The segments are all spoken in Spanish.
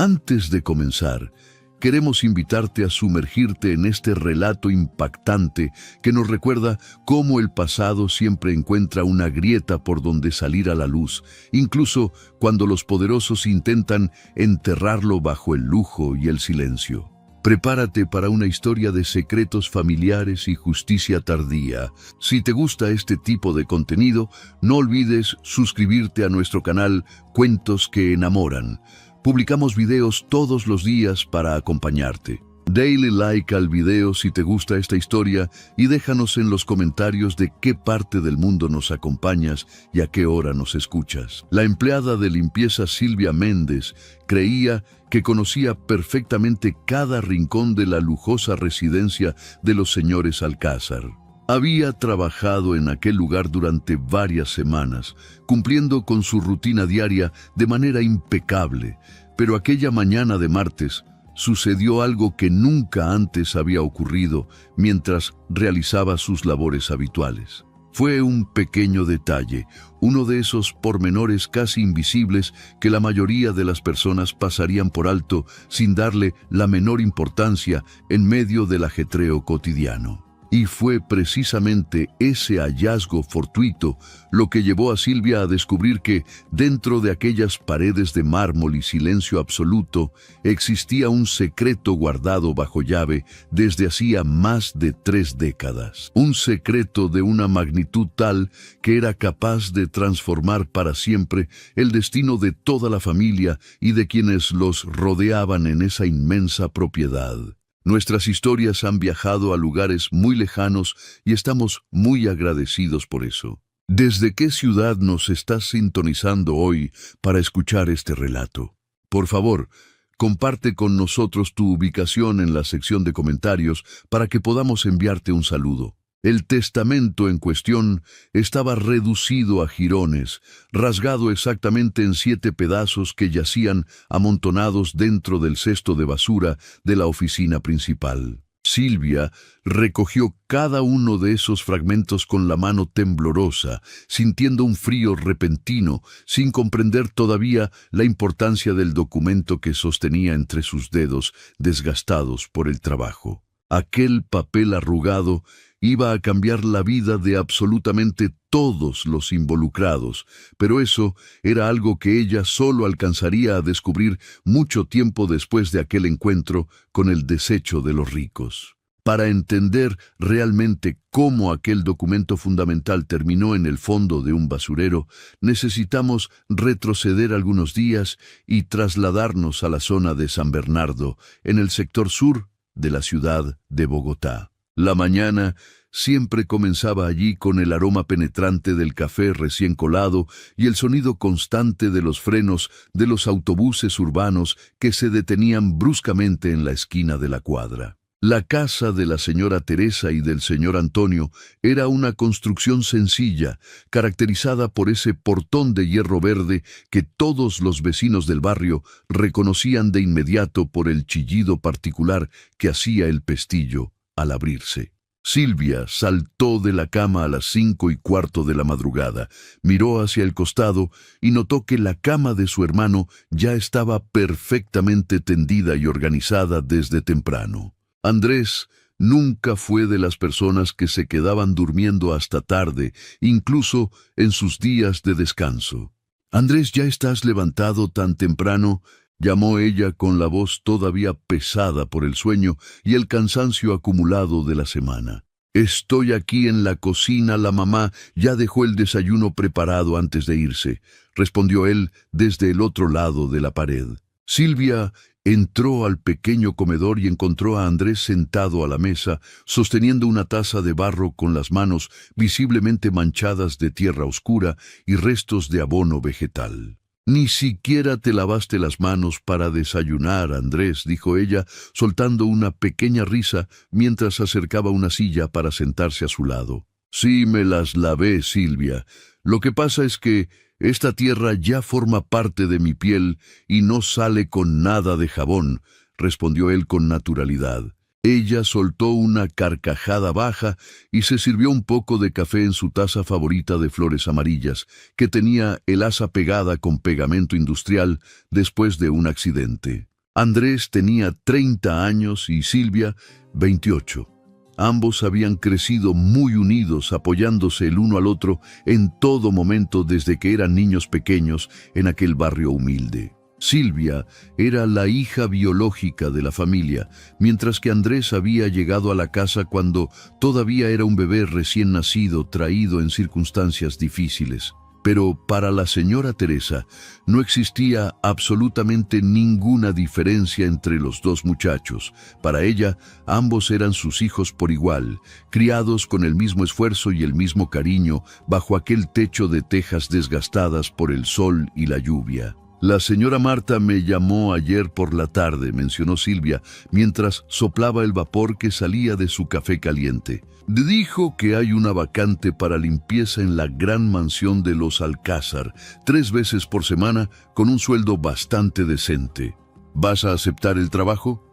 Antes de comenzar, queremos invitarte a sumergirte en este relato impactante que nos recuerda cómo el pasado siempre encuentra una grieta por donde salir a la luz, incluso cuando los poderosos intentan enterrarlo bajo el lujo y el silencio. Prepárate para una historia de secretos familiares y justicia tardía. Si te gusta este tipo de contenido, no olvides suscribirte a nuestro canal Cuentos que Enamoran. Publicamos videos todos los días para acompañarte. Dale like al video si te gusta esta historia y déjanos en los comentarios de qué parte del mundo nos acompañas y a qué hora nos escuchas. La empleada de limpieza Silvia Méndez creía que conocía perfectamente cada rincón de la lujosa residencia de los señores Alcázar. Había trabajado en aquel lugar durante varias semanas, cumpliendo con su rutina diaria de manera impecable, pero aquella mañana de martes sucedió algo que nunca antes había ocurrido mientras realizaba sus labores habituales. Fue un pequeño detalle, uno de esos pormenores casi invisibles que la mayoría de las personas pasarían por alto sin darle la menor importancia en medio del ajetreo cotidiano. Y fue precisamente ese hallazgo fortuito lo que llevó a Silvia a descubrir que, dentro de aquellas paredes de mármol y silencio absoluto, existía un secreto guardado bajo llave desde hacía más de 3 décadas. Un secreto de una magnitud tal que era capaz de transformar para siempre el destino de toda la familia y de quienes los rodeaban en esa inmensa propiedad. Nuestras historias han viajado a lugares muy lejanos y estamos muy agradecidos por eso. ¿Desde qué ciudad nos estás sintonizando hoy para escuchar este relato? Por favor, comparte con nosotros tu ubicación en la sección de comentarios para que podamos enviarte un saludo. El testamento en cuestión estaba reducido a jirones, rasgado exactamente en 7 pedazos que yacían amontonados dentro del cesto de basura de la oficina principal. Silvia recogió cada uno de esos fragmentos con la mano temblorosa, sintiendo un frío repentino, sin comprender todavía la importancia del documento que sostenía entre sus dedos, desgastados por el trabajo. Aquel papel arrugado iba a cambiar la vida de absolutamente todos los involucrados, pero eso era algo que ella solo alcanzaría a descubrir mucho tiempo después de aquel encuentro con el desecho de los ricos. Para entender realmente cómo aquel documento fundamental terminó en el fondo de un basurero, necesitamos retroceder algunos días y trasladarnos a la zona de San Bernardo, en el sector sur de la ciudad de Bogotá. La mañana siempre comenzaba allí con el aroma penetrante del café recién colado y el sonido constante de los frenos de los autobuses urbanos que se detenían bruscamente en la esquina de la cuadra. La casa de la señora Teresa y del señor Antonio era una construcción sencilla, caracterizada por ese portón de hierro verde que todos los vecinos del barrio reconocían de inmediato por el chillido particular que hacía el pestillo al abrirse. Silvia saltó de la cama a las 5:15 de la madrugada, miró hacia el costado y notó que la cama de su hermano ya estaba perfectamente tendida y organizada desde temprano. Andrés nunca fue de las personas que se quedaban durmiendo hasta tarde, incluso en sus días de descanso. «Andrés, ¿ya estás levantado tan temprano?», llamó ella con la voz todavía pesada por el sueño y el cansancio acumulado de la semana. «Estoy aquí en la cocina, la mamá ya dejó el desayuno preparado antes de irse», respondió él desde el otro lado de la pared. Silvia entró al pequeño comedor y encontró a Andrés sentado a la mesa, sosteniendo una taza de barro con las manos visiblemente manchadas de tierra oscura y restos de abono vegetal. «Ni siquiera te lavaste las manos para desayunar, Andrés», dijo ella, soltando una pequeña risa mientras acercaba una silla para sentarse a su lado. «Sí me las lavé, Silvia. Lo que pasa es que esta tierra ya forma parte de mi piel y no sale con nada de jabón», respondió él con naturalidad. Ella soltó una carcajada baja y se sirvió un poco de café en su taza favorita de flores amarillas, que tenía el asa pegada con pegamento industrial después de un accidente. Andrés tenía 30 años y Silvia 28. Ambos habían crecido muy unidos, apoyándose el uno al otro en todo momento desde que eran niños pequeños en aquel barrio humilde. Silvia era la hija biológica de la familia, mientras que Andrés había llegado a la casa cuando todavía era un bebé recién nacido, traído en circunstancias difíciles. Pero para la señora Teresa no existía absolutamente ninguna diferencia entre los dos muchachos. Para ella, ambos eran sus hijos por igual, criados con el mismo esfuerzo y el mismo cariño bajo aquel techo de tejas desgastadas por el sol y la lluvia. La señora Marta me llamó ayer por la tarde, mencionó Silvia, mientras soplaba el vapor que salía de su café caliente. Dijo que hay una vacante para limpieza en la gran mansión de los Alcázar, 3 veces por semana, con un sueldo bastante decente. ¿Vas a aceptar el trabajo?,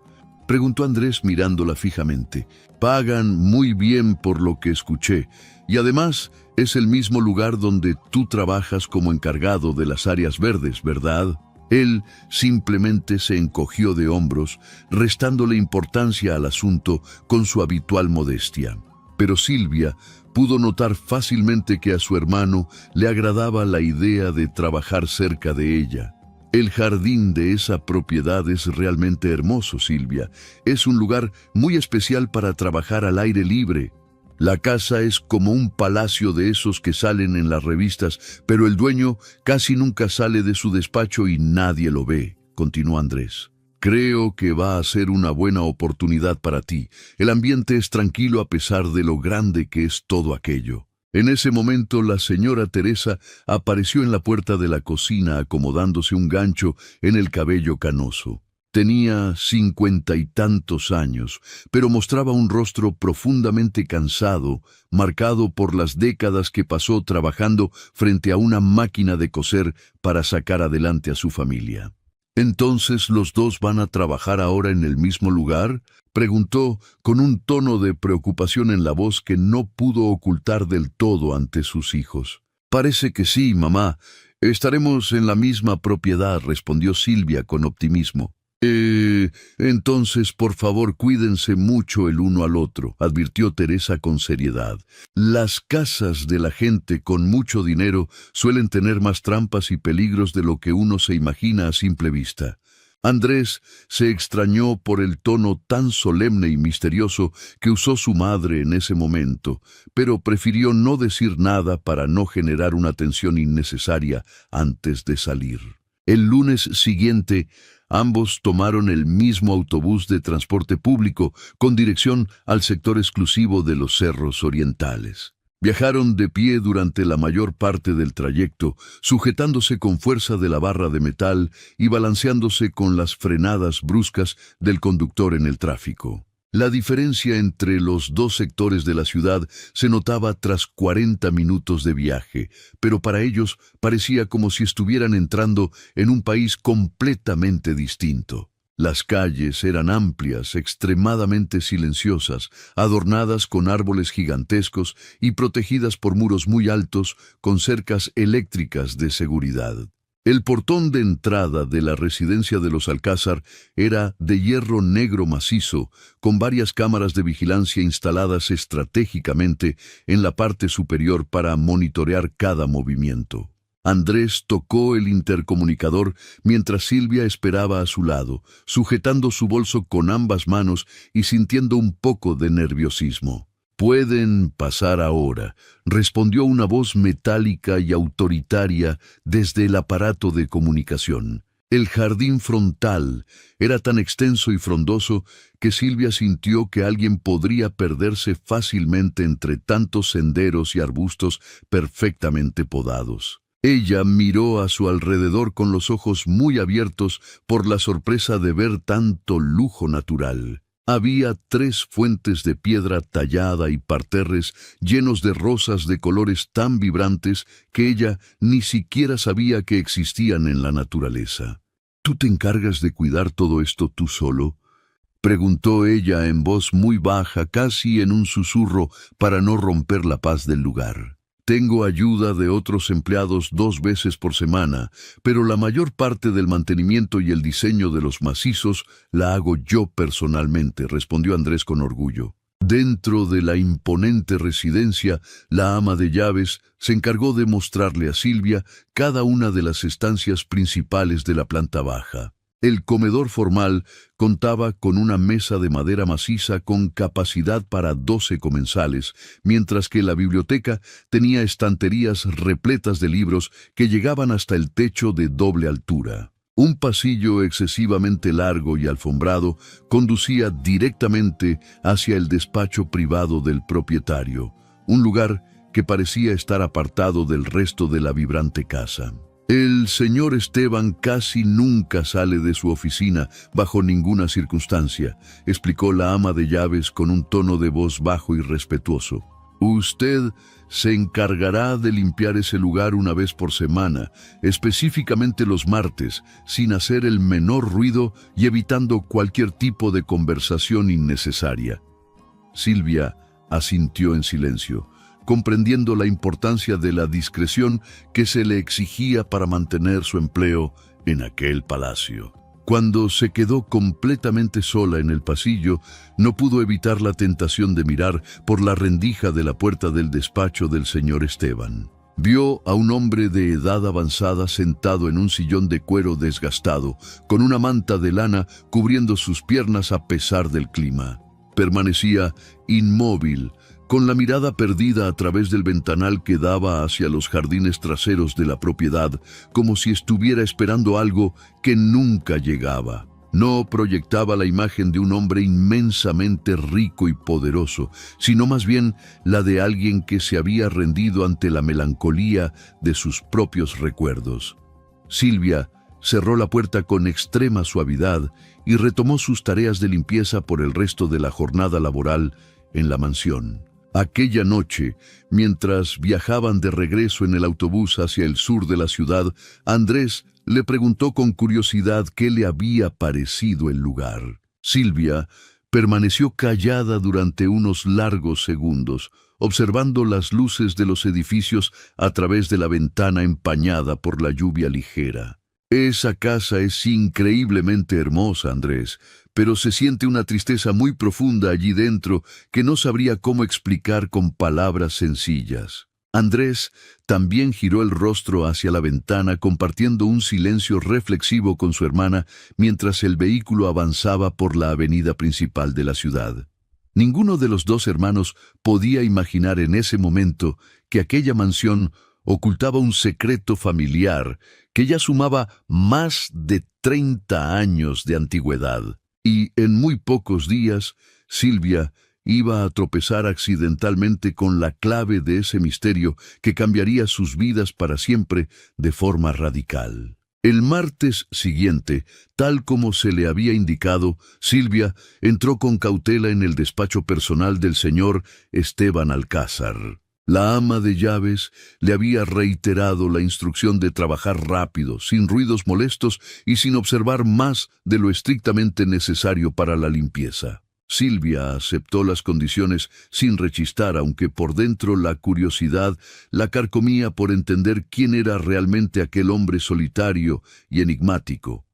preguntó Andrés mirándola fijamente. Pagan muy bien por lo que escuché, y además es el mismo lugar donde tú trabajas como encargado de las áreas verdes, ¿verdad? Él simplemente se encogió de hombros, restándole importancia al asunto con su habitual modestia. Pero Silvia pudo notar fácilmente que a su hermano le agradaba la idea de trabajar cerca de ella. El jardín de esa propiedad es realmente hermoso, Silvia. Es un lugar muy especial para trabajar al aire libre. La casa es como un palacio de esos que salen en las revistas, pero el dueño casi nunca sale de su despacho y nadie lo ve, continuó Andrés. Creo que va a ser una buena oportunidad para ti. El ambiente es tranquilo a pesar de lo grande que es todo aquello. En ese momento la señora Teresa apareció en la puerta de la cocina acomodándose un gancho en el cabello canoso. Tenía 50 y tantos años, pero mostraba un rostro profundamente cansado, marcado por las décadas que pasó trabajando frente a una máquina de coser para sacar adelante a su familia. ¿Entonces los dos van a trabajar ahora en el mismo lugar?, preguntó con un tono de preocupación en la voz que no pudo ocultar del todo ante sus hijos. Parece que sí, mamá. Estaremos en la misma propiedad, respondió Silvia con optimismo. Entonces, por favor, cuídense mucho el uno al otro, advirtió Teresa con seriedad. Las casas de la gente con mucho dinero suelen tener más trampas y peligros de lo que uno se imagina a simple vista. Andrés se extrañó por el tono tan solemne y misterioso que usó su madre en ese momento, pero prefirió no decir nada para no generar una tensión innecesaria antes de salir. El lunes siguiente, ambos tomaron el mismo autobús de transporte público con dirección al sector exclusivo de los Cerros Orientales. Viajaron de pie durante la mayor parte del trayecto, sujetándose con fuerza de la barra de metal y balanceándose con las frenadas bruscas del conductor en el tráfico. La diferencia entre los dos sectores de la ciudad se notaba tras 40 minutos de viaje, pero para ellos parecía como si estuvieran entrando en un país completamente distinto. Las calles eran amplias, extremadamente silenciosas, adornadas con árboles gigantescos y protegidas por muros muy altos con cercas eléctricas de seguridad. El portón de entrada de la residencia de los Alcázar era de hierro negro macizo, con varias cámaras de vigilancia instaladas estratégicamente en la parte superior para monitorear cada movimiento. Andrés tocó el intercomunicador mientras Silvia esperaba a su lado, sujetando su bolso con ambas manos y sintiendo un poco de nerviosismo. «Pueden pasar ahora», respondió una voz metálica y autoritaria desde el aparato de comunicación. El jardín frontal era tan extenso y frondoso que Silvia sintió que alguien podría perderse fácilmente entre tantos senderos y arbustos perfectamente podados. Ella miró a su alrededor con los ojos muy abiertos por la sorpresa de ver tanto lujo natural. Había 3 fuentes de piedra tallada y parterres llenos de rosas de colores tan vibrantes que ella ni siquiera sabía que existían en la naturaleza. «¿Tú te encargas de cuidar todo esto tú solo?», preguntó ella en voz muy baja, casi en un susurro, para no romper la paz del lugar. Tengo ayuda de otros empleados 2 veces por semana, pero la mayor parte del mantenimiento y el diseño de los macizos la hago yo personalmente, respondió Andrés con orgullo. Dentro de la imponente residencia, la ama de llaves se encargó de mostrarle a Silvia cada una de las estancias principales de la planta baja. El comedor formal contaba con una mesa de madera maciza con capacidad para 12 comensales, mientras que la biblioteca tenía estanterías repletas de libros que llegaban hasta el techo de doble altura. Un pasillo excesivamente largo y alfombrado conducía directamente hacia el despacho privado del propietario, un lugar que parecía estar apartado del resto de la vibrante casa. El señor Esteban casi nunca sale de su oficina bajo ninguna circunstancia, explicó la ama de llaves con un tono de voz bajo y respetuoso. Usted se encargará de limpiar ese lugar una vez por semana, específicamente los martes, sin hacer el menor ruido y evitando cualquier tipo de conversación innecesaria. Silvia asintió en silencio, comprendiendo la importancia de la discreción que se le exigía para mantener su empleo en aquel palacio. Cuando se quedó completamente sola en el pasillo, no pudo evitar la tentación de mirar por la rendija de la puerta del despacho del señor Esteban. Vio a un hombre de edad avanzada sentado en un sillón de cuero desgastado, con una manta de lana cubriendo sus piernas a pesar del clima. Permanecía inmóvil, con la mirada perdida a través del ventanal que daba hacia los jardines traseros de la propiedad, como si estuviera esperando algo que nunca llegaba. No proyectaba la imagen de un hombre inmensamente rico y poderoso, sino más bien la de alguien que se había rendido ante la melancolía de sus propios recuerdos. Silvia cerró la puerta con extrema suavidad y retomó sus tareas de limpieza por el resto de la jornada laboral en la mansión. Aquella noche, mientras viajaban de regreso en el autobús hacia el sur de la ciudad, Andrés le preguntó con curiosidad qué le había parecido el lugar. Silvia permaneció callada durante unos largos segundos, observando las luces de los edificios a través de la ventana empañada por la lluvia ligera. Esa casa es increíblemente hermosa, Andrés, pero se siente una tristeza muy profunda allí dentro que no sabría cómo explicar con palabras sencillas. Andrés también giró el rostro hacia la ventana, compartiendo un silencio reflexivo con su hermana mientras el vehículo avanzaba por la avenida principal de la ciudad. Ninguno de los dos hermanos podía imaginar en ese momento que aquella mansión ocultaba un secreto familiar que ya sumaba más de 30 años de antigüedad. Y en muy pocos días, Silvia iba a tropezar accidentalmente con la clave de ese misterio que cambiaría sus vidas para siempre de forma radical. El martes siguiente, tal como se le había indicado, Silvia entró con cautela en el despacho personal del señor Esteban Alcázar. La ama de llaves le había reiterado la instrucción de trabajar rápido, sin ruidos molestos y sin observar más de lo estrictamente necesario para la limpieza. Silvia aceptó las condiciones sin rechistar, aunque por dentro la curiosidad la carcomía por entender quién era realmente aquel hombre solitario y enigmático.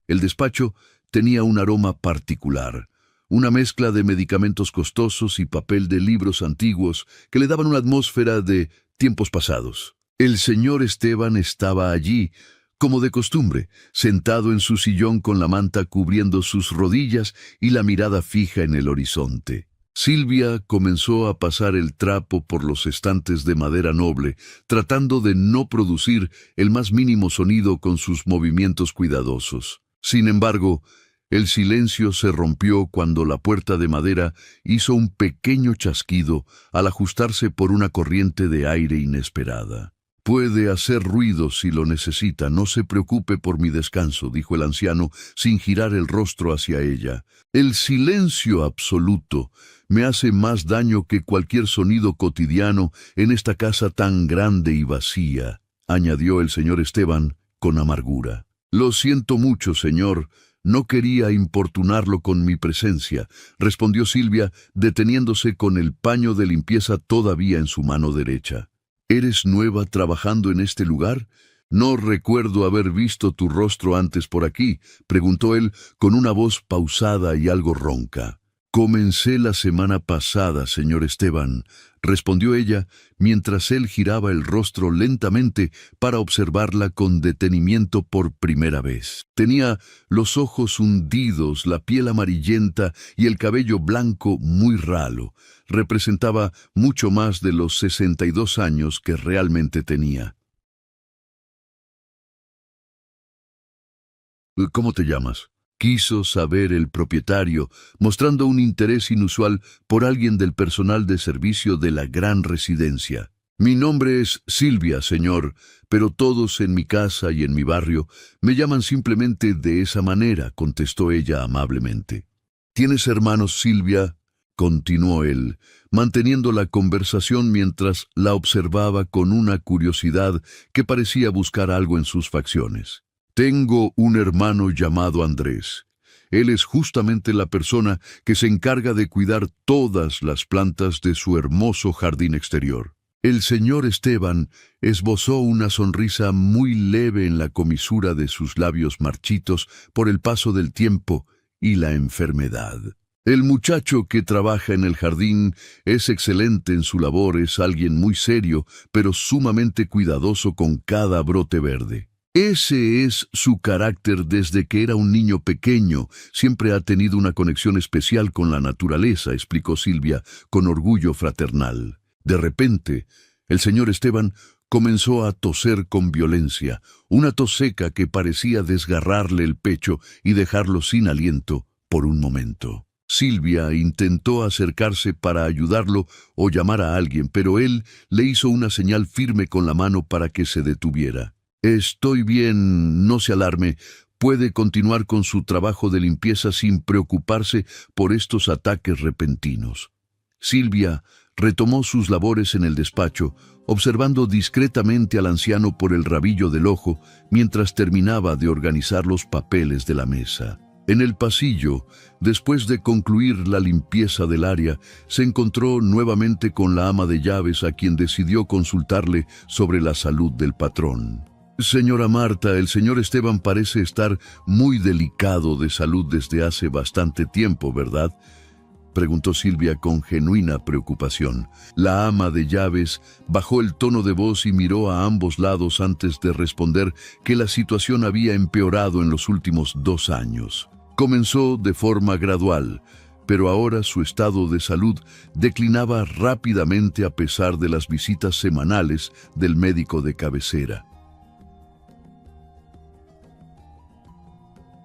El despacho tenía un aroma particular, una mezcla de medicamentos costosos y papel de libros antiguos que le daban una atmósfera de tiempos pasados. El señor Esteban estaba allí, como de costumbre, sentado en su sillón con la manta cubriendo sus rodillas y la mirada fija en el horizonte. Silvia comenzó a pasar el trapo por los estantes de madera noble, tratando de no producir el más mínimo sonido con sus movimientos cuidadosos. Sin embargo, el silencio se rompió cuando la puerta de madera hizo un pequeño chasquido al ajustarse por una corriente de aire inesperada. «Puede hacer ruido si lo necesita, no se preocupe por mi descanso», dijo el anciano sin girar el rostro hacia ella. «El silencio absoluto me hace más daño que cualquier sonido cotidiano en esta casa tan grande y vacía», añadió el señor Esteban con amargura. «Lo siento mucho, señor. No quería importunarlo con mi presencia, respondió Silvia, deteniéndose con el paño de limpieza todavía en su mano derecha. ¿Eres nueva trabajando en este lugar? No recuerdo haber visto tu rostro antes por aquí, preguntó él con una voz pausada y algo ronca. Comencé la semana pasada, señor Esteban, respondió ella, mientras él giraba el rostro lentamente para observarla con detenimiento por primera vez. Tenía los ojos hundidos, la piel amarillenta y el cabello blanco muy ralo. Representaba mucho más de los 62 años que realmente tenía. ¿Cómo te llamas? Quiso saber el propietario, mostrando un interés inusual por alguien del personal de servicio de la gran residencia. Mi nombre es Silvia, señor, pero todos en mi casa y en mi barrio me llaman simplemente de esa manera, contestó ella amablemente. ¿Tienes hermanos, Silvia?, continuó él, manteniendo la conversación mientras la observaba con una curiosidad que parecía buscar algo en sus facciones. Tengo un hermano llamado Andrés. Él es justamente la persona que se encarga de cuidar todas las plantas de su hermoso jardín exterior. El señor Esteban esbozó una sonrisa muy leve en la comisura de sus labios marchitos por el paso del tiempo y la enfermedad. El muchacho que trabaja en el jardín es excelente en su labor, es alguien muy serio, pero sumamente cuidadoso con cada brote verde. Ese es su carácter desde que era un niño pequeño. Siempre ha tenido una conexión especial con la naturaleza, explicó Silvia con orgullo fraternal. De repente, el señor Esteban comenzó a toser con violencia, una tos seca que parecía desgarrarle el pecho y dejarlo sin aliento por un momento. Silvia intentó acercarse para ayudarlo o llamar a alguien, pero él le hizo una señal firme con la mano para que se detuviera. Estoy bien, no se alarme. Puede continuar con su trabajo de limpieza sin preocuparse por estos ataques repentinos. Silvia retomó sus labores en el despacho, observando discretamente al anciano por el rabillo del ojo mientras terminaba de organizar los papeles de la mesa. En el pasillo, después de concluir la limpieza del área, se encontró nuevamente con la ama de llaves, a quien decidió consultarle sobre la salud del patrón. Señora Marta, el señor Esteban parece estar muy delicado de salud desde hace bastante tiempo, ¿verdad?, preguntó Silvia con genuina preocupación. La ama de llaves bajó el tono de voz y miró a ambos lados antes de responder que la situación había empeorado en los últimos 2 años. Comenzó de forma gradual, pero ahora su estado de salud declinaba rápidamente a pesar de las visitas semanales del médico de cabecera.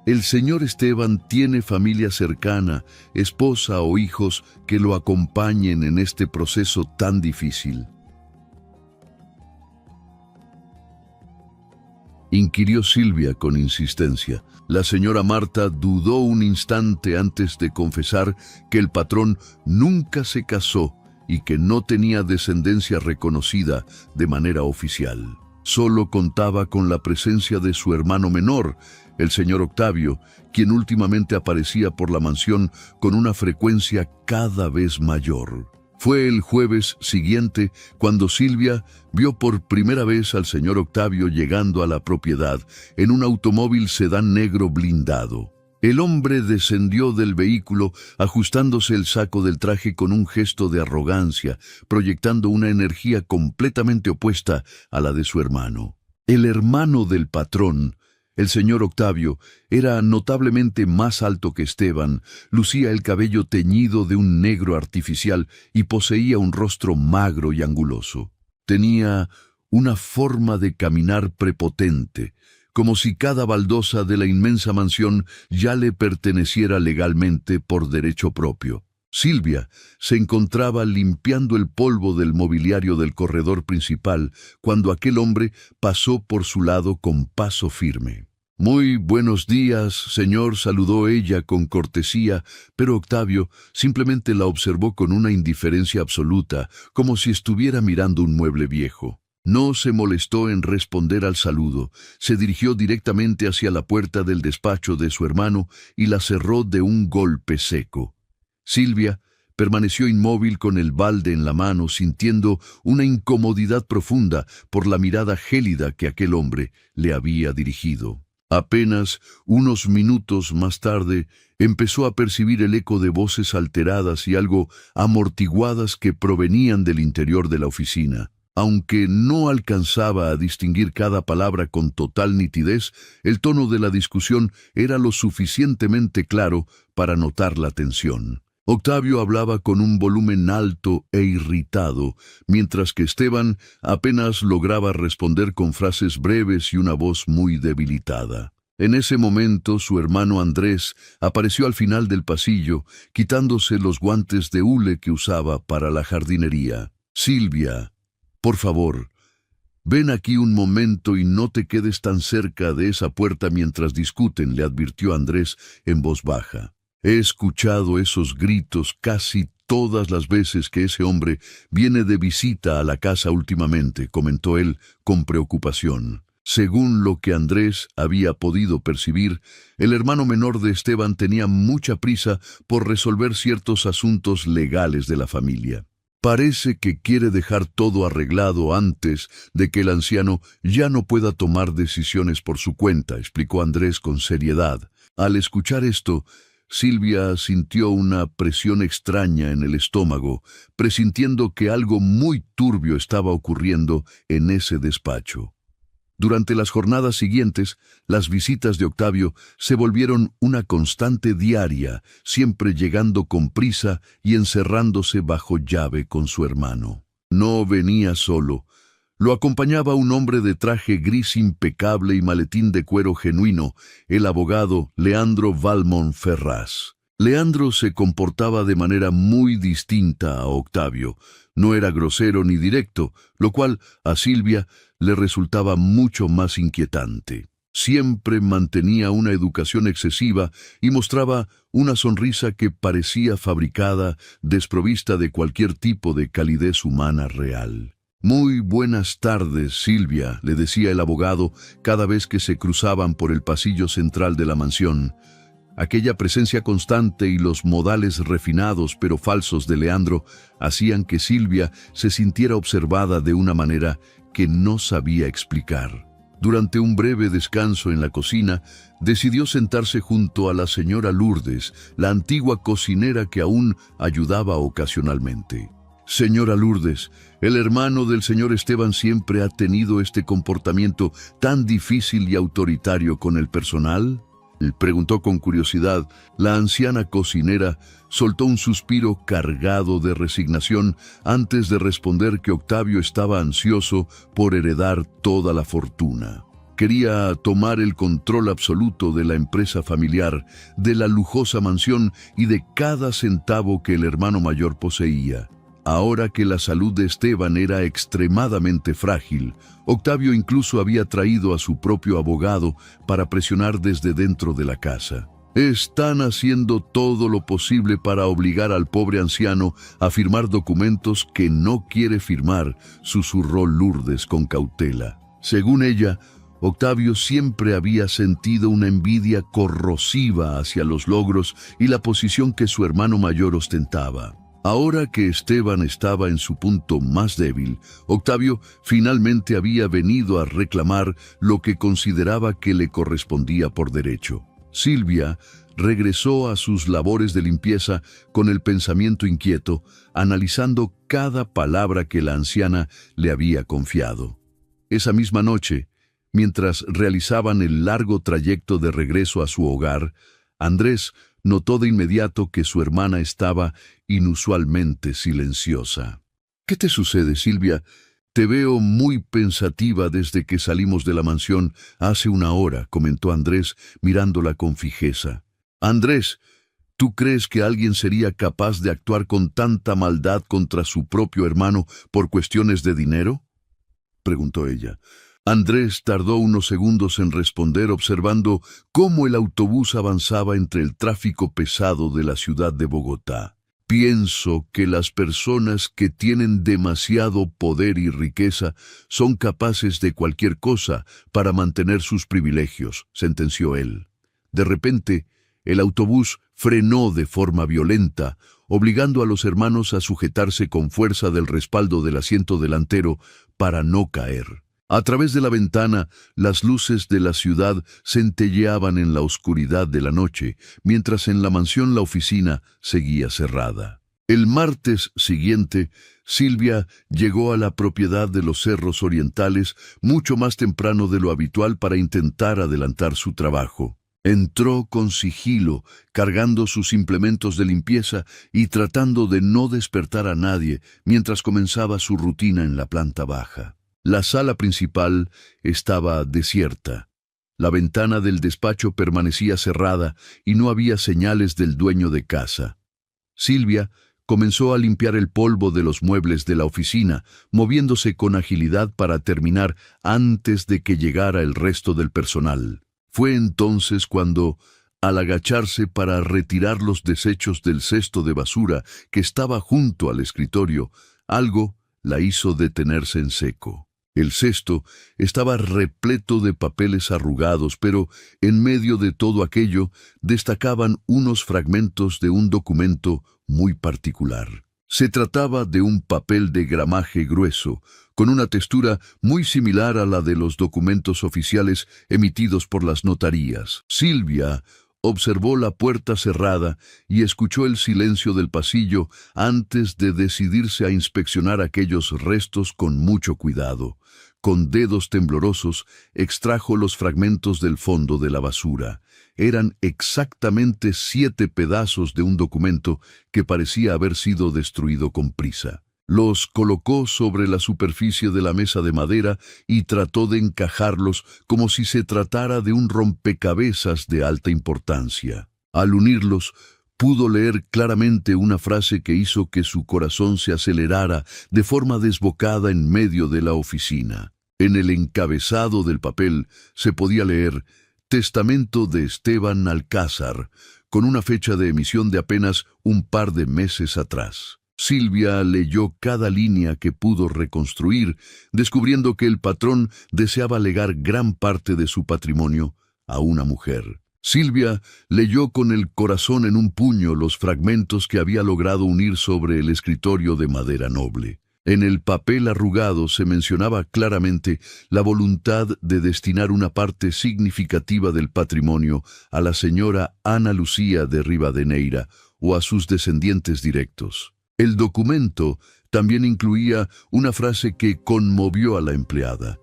El señor Esteban tiene familia cercana, esposa o hijos que lo acompañen en este proceso tan difícil. Inquirió Silvia con insistencia. La señora Marta dudó un instante antes de confesar que el patrón nunca se casó y que no tenía descendencia reconocida de manera oficial. Solo contaba con la presencia de su hermano menor, el señor Octavio, quien últimamente aparecía por la mansión con una frecuencia cada vez mayor. Fue el jueves siguiente cuando Silvia vio por primera vez al señor Octavio llegando a la propiedad en un automóvil sedán negro blindado. El hombre descendió del vehículo ajustándose el saco del traje con un gesto de arrogancia, proyectando una energía completamente opuesta a la de su hermano. El hermano del patrón, el señor Octavio, era notablemente más alto que Esteban, lucía el cabello teñido de un negro artificial y poseía un rostro magro y anguloso. Tenía una forma de caminar prepotente, como si cada baldosa de la inmensa mansión ya le perteneciera legalmente por derecho propio. Silvia se encontraba limpiando el polvo del mobiliario del corredor principal cuando aquel hombre pasó por su lado con paso firme. «Muy buenos días, señor», saludó ella con cortesía, pero Octavio simplemente la observó con una indiferencia absoluta, como si estuviera mirando un mueble viejo. No se molestó en responder al saludo. Se dirigió directamente hacia la puerta del despacho de su hermano y la cerró de un golpe seco. Silvia permaneció inmóvil con el balde en la mano, sintiendo una incomodidad profunda por la mirada gélida que aquel hombre le había dirigido. Apenas unos minutos más tarde, empezó a percibir el eco de voces alteradas y algo amortiguadas que provenían del interior de la oficina. Aunque no alcanzaba a distinguir cada palabra con total nitidez, el tono de la discusión era lo suficientemente claro para notar la tensión. Octavio hablaba con un volumen alto e irritado, mientras que Esteban apenas lograba responder con frases breves y una voz muy debilitada. En ese momento, su hermano Andrés apareció al final del pasillo, quitándose los guantes de hule que usaba para la jardinería. «Silvia, por favor, ven aquí un momento y no te quedes tan cerca de esa puerta mientras discuten», le advirtió Andrés en voz baja. «He escuchado esos gritos casi todas las veces que ese hombre viene de visita a la casa últimamente», comentó él con preocupación. Según lo que Andrés había podido percibir, el hermano menor de Esteban tenía mucha prisa por resolver ciertos asuntos legales de la familia. «Parece que quiere dejar todo arreglado antes de que el anciano ya no pueda tomar decisiones por su cuenta», explicó Andrés con seriedad. Al escuchar esto, Silvia sintió una presión extraña en el estómago, presintiendo que algo muy turbio estaba ocurriendo en ese despacho. Durante las jornadas siguientes, las visitas de Octavio se volvieron una constante diaria, siempre llegando con prisa y encerrándose bajo llave con su hermano. No venía solo. Lo acompañaba un hombre de traje gris impecable y maletín de cuero genuino, el abogado Leandro Valmont Ferraz. Leandro se comportaba de manera muy distinta a Octavio. No era grosero ni directo, lo cual a Silvia le resultaba mucho más inquietante. Siempre mantenía una educación excesiva y mostraba una sonrisa que parecía fabricada, desprovista de cualquier tipo de calidez humana real. «Muy buenas tardes, Silvia», le decía el abogado cada vez que se cruzaban por el pasillo central de la mansión. Aquella presencia constante y los modales refinados pero falsos de Leandro hacían que Silvia se sintiera observada de una manera que no sabía explicar. Durante un breve descanso en la cocina, decidió sentarse junto a la señora Lourdes, la antigua cocinera que aún ayudaba ocasionalmente. «Señora Lourdes, el hermano del señor Esteban siempre ha tenido este comportamiento tan difícil y autoritario con el personal», preguntó con curiosidad. La anciana cocinera soltó un suspiro cargado de resignación antes de responder que Octavio estaba ansioso por heredar toda la fortuna. Quería tomar el control absoluto de la empresa familiar, de la lujosa mansión y de cada centavo que el hermano mayor poseía. Ahora que la salud de Esteban era extremadamente frágil, Octavio incluso había traído a su propio abogado para presionar desde dentro de la casa. «Están haciendo todo lo posible para obligar al pobre anciano a firmar documentos que no quiere firmar», susurró Lourdes con cautela. Según ella, Octavio siempre había sentido una envidia corrosiva hacia los logros y la posición que su hermano mayor ostentaba. Ahora que Esteban estaba en su punto más débil, Octavio finalmente había venido a reclamar lo que consideraba que le correspondía por derecho. Silvia regresó a sus labores de limpieza con el pensamiento inquieto, analizando cada palabra que la anciana le había confiado. Esa misma noche, mientras realizaban el largo trayecto de regreso a su hogar, Andrés notó de inmediato que su hermana estaba inusualmente silenciosa. «¿Qué te sucede, Silvia? Te veo muy pensativa desde que salimos de la mansión hace una hora», comentó Andrés mirándola con fijeza. «Andrés, ¿tú crees que alguien sería capaz de actuar con tanta maldad contra su propio hermano por cuestiones de dinero?», preguntó ella. Andrés tardó unos segundos en responder, observando cómo el autobús avanzaba entre el tráfico pesado de la ciudad de Bogotá. Pienso que las personas que tienen demasiado poder y riqueza son capaces de cualquier cosa para mantener sus privilegios, sentenció él. De repente, el autobús frenó de forma violenta, obligando a los hermanos a sujetarse con fuerza del respaldo del asiento delantero para no caer. A través de la ventana, las luces de la ciudad centelleaban en la oscuridad de la noche, mientras en la mansión la oficina seguía cerrada. El martes siguiente, Silvia llegó a la propiedad de los Cerros Orientales mucho más temprano de lo habitual para intentar adelantar su trabajo. Entró con sigilo, cargando sus implementos de limpieza y tratando de no despertar a nadie mientras comenzaba su rutina en la planta baja. La sala principal estaba desierta. La ventana del despacho permanecía cerrada y no había señales del dueño de casa. Silvia comenzó a limpiar el polvo de los muebles de la oficina, moviéndose con agilidad para terminar antes de que llegara el resto del personal. Fue entonces cuando, al agacharse para retirar los desechos del cesto de basura que estaba junto al escritorio, algo la hizo detenerse en seco. El cesto estaba repleto de papeles arrugados, pero en medio de todo aquello destacaban unos fragmentos de un documento muy particular. Se trataba de un papel de gramaje grueso, con una textura muy similar a la de los documentos oficiales emitidos por las notarías. Silvia observó la puerta cerrada y escuchó el silencio del pasillo antes de decidirse a inspeccionar aquellos restos con mucho cuidado. Con dedos temblorosos, extrajo los fragmentos del fondo de la basura. Eran exactamente 7 pedazos de un documento que parecía haber sido destruido con prisa. Los colocó sobre la superficie de la mesa de madera y trató de encajarlos como si se tratara de un rompecabezas de alta importancia. Al unirlos, pudo leer claramente una frase que hizo que su corazón se acelerara de forma desbocada en medio de la oficina. En el encabezado del papel se podía leer «Testamento de Esteban Alcázar», con una fecha de emisión de apenas un par de meses atrás. Silvia leyó cada línea que pudo reconstruir, descubriendo que el patrón deseaba legar gran parte de su patrimonio a una mujer. Silvia leyó con el corazón en un puño los fragmentos que había logrado unir sobre el escritorio de madera noble. En el papel arrugado se mencionaba claramente la voluntad de destinar una parte significativa del patrimonio a la señora Ana Lucía de Rivadeneira o a sus descendientes directos. El documento también incluía una frase que conmovió a la empleada.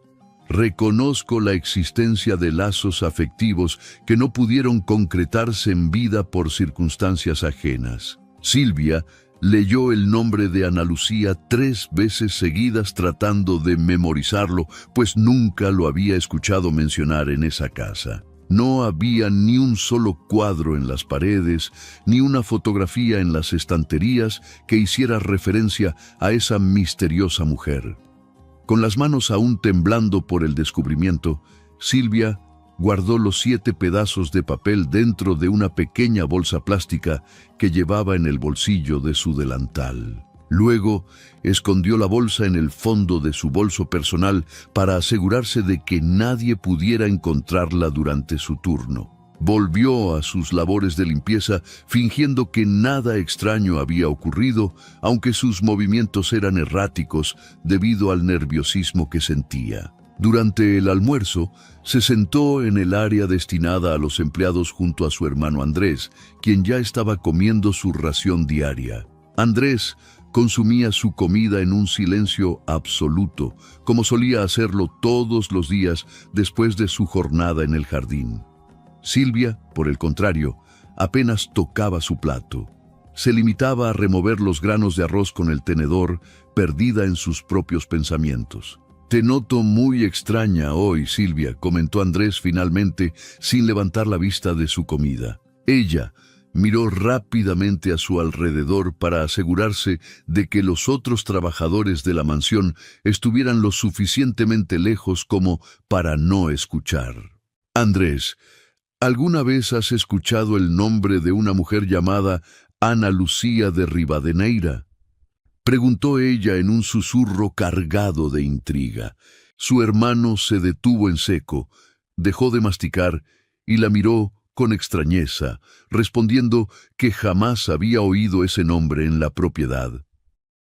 «Reconozco la existencia de lazos afectivos que no pudieron concretarse en vida por circunstancias ajenas». Silvia leyó el nombre de Ana Lucía 3 veces seguidas tratando de memorizarlo, pues nunca lo había escuchado mencionar en esa casa. No había ni un solo cuadro en las paredes, ni una fotografía en las estanterías que hiciera referencia a esa misteriosa mujer. Con las manos aún temblando por el descubrimiento, Silvia guardó los 7 pedazos de papel dentro de una pequeña bolsa plástica que llevaba en el bolsillo de su delantal. Luego, escondió la bolsa en el fondo de su bolso personal para asegurarse de que nadie pudiera encontrarla durante su turno. Volvió a sus labores de limpieza fingiendo que nada extraño había ocurrido, aunque sus movimientos eran erráticos debido al nerviosismo que sentía. Durante el almuerzo, se sentó en el área destinada a los empleados junto a su hermano Andrés, quien ya estaba comiendo su ración diaria. Andrés consumía su comida en un silencio absoluto, como solía hacerlo todos los días después de su jornada en el jardín. Silvia, por el contrario, apenas tocaba su plato. Se limitaba a remover los granos de arroz con el tenedor, perdida en sus propios pensamientos. «Te noto muy extraña hoy, Silvia», comentó Andrés finalmente, sin levantar la vista de su comida. Ella miró rápidamente a su alrededor para asegurarse de que los otros trabajadores de la mansión estuvieran lo suficientemente lejos como para no escuchar. «Andrés, ¿alguna vez has escuchado el nombre de una mujer llamada Ana Lucía de Rivadeneira?», preguntó ella en un susurro cargado de intriga. Su hermano se detuvo en seco, dejó de masticar y la miró con extrañeza, respondiendo que jamás había oído ese nombre en la propiedad.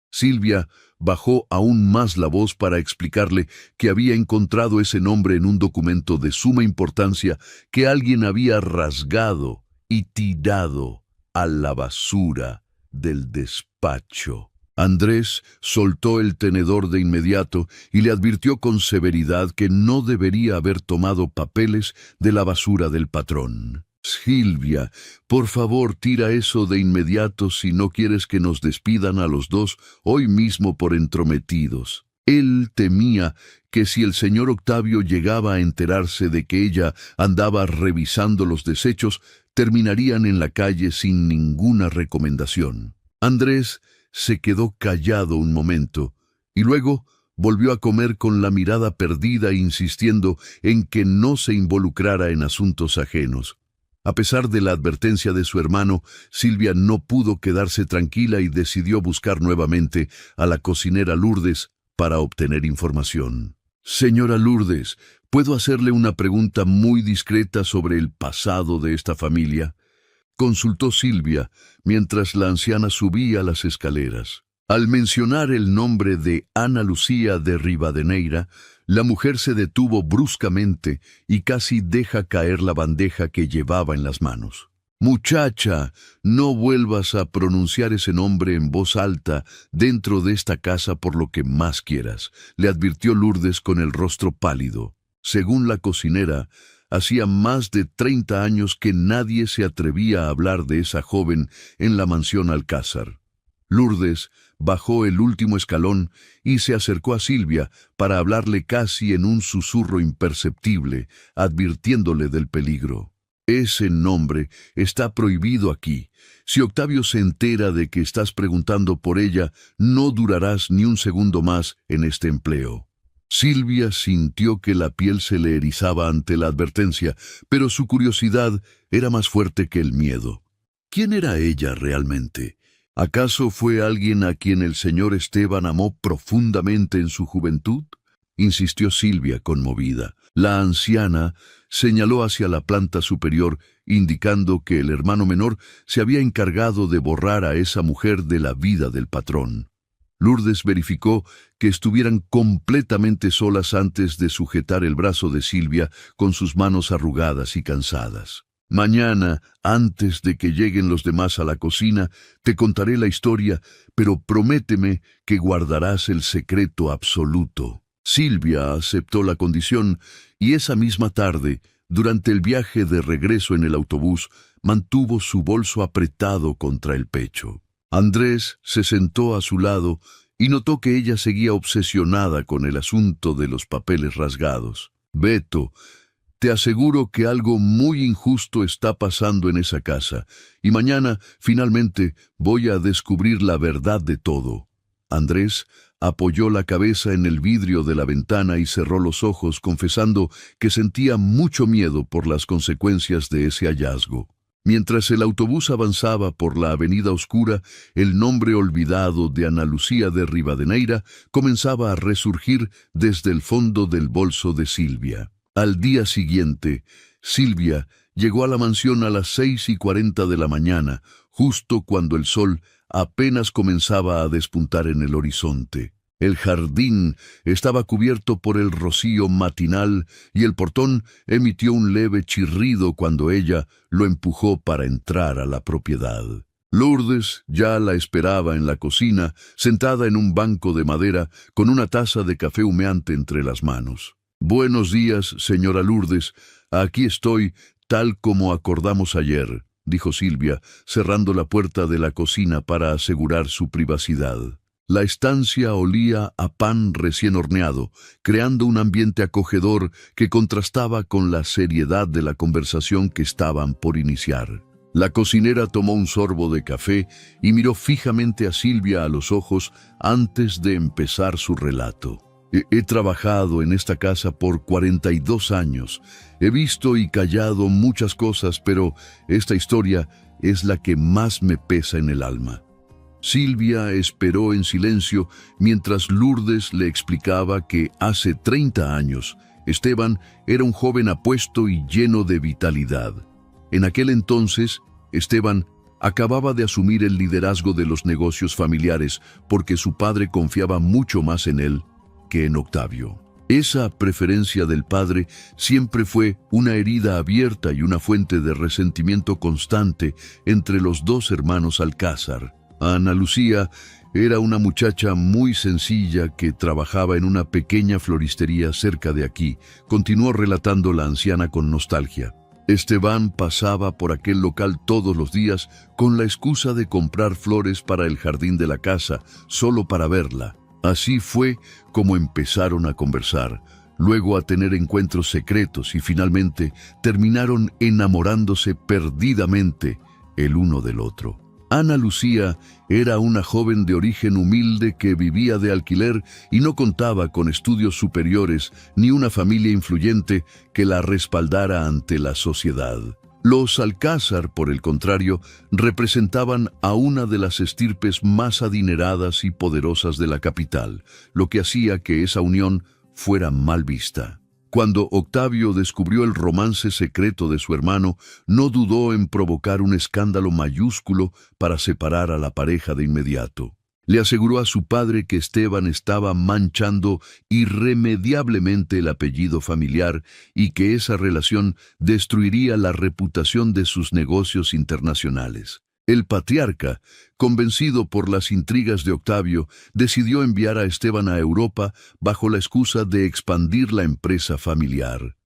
Silvia bajó aún más la voz para explicarle que había encontrado ese nombre en un documento de suma importancia que alguien había rasgado y tirado a la basura del despacho. Andrés soltó el tenedor de inmediato y le advirtió con severidad que no debería haber tomado papeles de la basura del patrón. «Silvia, por favor, tira eso de inmediato si no quieres que nos despidan a los dos hoy mismo por entrometidos». Él temía que si el señor Octavio llegaba a enterarse de que ella andaba revisando los desechos, terminarían en la calle sin ninguna recomendación. Andrés se quedó callado un momento y luego volvió a comer con la mirada perdida, insistiendo en que no se involucrara en asuntos ajenos. A pesar de la advertencia de su hermano, Silvia no pudo quedarse tranquila y decidió buscar nuevamente a la cocinera Lourdes para obtener información. «Señora Lourdes, ¿puedo hacerle una pregunta muy discreta sobre el pasado de esta familia?», consultó Silvia mientras la anciana subía las escaleras. Al mencionar el nombre de Ana Lucía de Rivadeneira, la mujer se detuvo bruscamente y casi deja caer la bandeja que llevaba en las manos. «Muchacha, no vuelvas a pronunciar ese nombre en voz alta dentro de esta casa por lo que más quieras», le advirtió Lourdes con el rostro pálido. Según la cocinera, hacía más de 30 años que nadie se atrevía a hablar de esa joven en la mansión Alcázar. Lourdes bajó el último escalón y se acercó a Silvia para hablarle casi en un susurro imperceptible, advirtiéndole del peligro. «Ese nombre está prohibido aquí. Si Octavio se entera de que estás preguntando por ella, no durarás ni un segundo más en este empleo». Silvia sintió que la piel se le erizaba ante la advertencia, pero su curiosidad era más fuerte que el miedo. ¿Quién era ella realmente? ¿Acaso fue alguien a quien el señor Esteban amó profundamente en su juventud?, insistió Silvia conmovida. La anciana señaló hacia la planta superior, indicando que el hermano menor se había encargado de borrar a esa mujer de la vida del patrón. Lourdes verificó que estuvieran completamente solas antes de sujetar el brazo de Silvia con sus manos arrugadas y cansadas. «Mañana, antes de que lleguen los demás a la cocina, te contaré la historia, pero prométeme que guardarás el secreto absoluto». Silvia aceptó la condición y esa misma tarde, durante el viaje de regreso en el autobús, mantuvo su bolso apretado contra el pecho. Andrés se sentó a su lado y notó que ella seguía obsesionada con el asunto de los papeles rasgados. «Beto, te aseguro que algo muy injusto está pasando en esa casa, y mañana, finalmente, voy a descubrir la verdad de todo». Andrés apoyó la cabeza en el vidrio de la ventana y cerró los ojos, confesando que sentía mucho miedo por las consecuencias de ese hallazgo. Mientras el autobús avanzaba por la avenida oscura, el nombre olvidado de Ana Lucía de Rivadeneira comenzaba a resurgir desde el fondo del bolso de Silvia. Al día siguiente, Silvia llegó a la mansión a las 6:40 de la mañana, justo cuando el sol apenas comenzaba a despuntar en el horizonte. El jardín estaba cubierto por el rocío matinal y el portón emitió un leve chirrido cuando ella lo empujó para entrar a la propiedad. Lourdes ya la esperaba en la cocina, sentada en un banco de madera con una taza de café humeante entre las manos. «Buenos días, señora Lourdes. Aquí estoy, tal como acordamos ayer», dijo Silvia, cerrando la puerta de la cocina para asegurar su privacidad. La estancia olía a pan recién horneado, creando un ambiente acogedor que contrastaba con la seriedad de la conversación que estaban por iniciar. La cocinera tomó un sorbo de café y miró fijamente a Silvia a los ojos antes de empezar su relato. He trabajado en esta casa por 42 años. He visto y callado muchas cosas, pero esta historia es la que más me pesa en el alma. Silvia esperó en silencio mientras Lourdes le explicaba que hace 30 años Esteban era un joven apuesto y lleno de vitalidad. En aquel entonces, Esteban acababa de asumir el liderazgo de los negocios familiares porque su padre confiaba mucho más en él que en Octavio. Esa preferencia del padre siempre fue una herida abierta y una fuente de resentimiento constante entre los dos hermanos Alcázar. Ana Lucía era una muchacha muy sencilla que trabajaba en una pequeña floristería cerca de aquí, continuó relatando la anciana con nostalgia. Esteban pasaba por aquel local todos los días con la excusa de comprar flores para el jardín de la casa, solo para verla. Así fue como empezaron a conversar, luego a tener encuentros secretos y finalmente terminaron enamorándose perdidamente el uno del otro. Ana Lucía era una joven de origen humilde que vivía de alquiler y no contaba con estudios superiores ni una familia influyente que la respaldara ante la sociedad. Los Alcázar, por el contrario, representaban a una de las estirpes más adineradas y poderosas de la capital, lo que hacía que esa unión fuera mal vista. Cuando Octavio descubrió el romance secreto de su hermano, no dudó en provocar un escándalo mayúsculo para separar a la pareja de inmediato. Le aseguró a su padre que Esteban estaba manchando irremediablemente el apellido familiar y que esa relación destruiría la reputación de sus negocios internacionales. El patriarca, convencido por las intrigas de Octavio, decidió enviar a Esteban a Europa bajo la excusa de expandir la empresa familiar.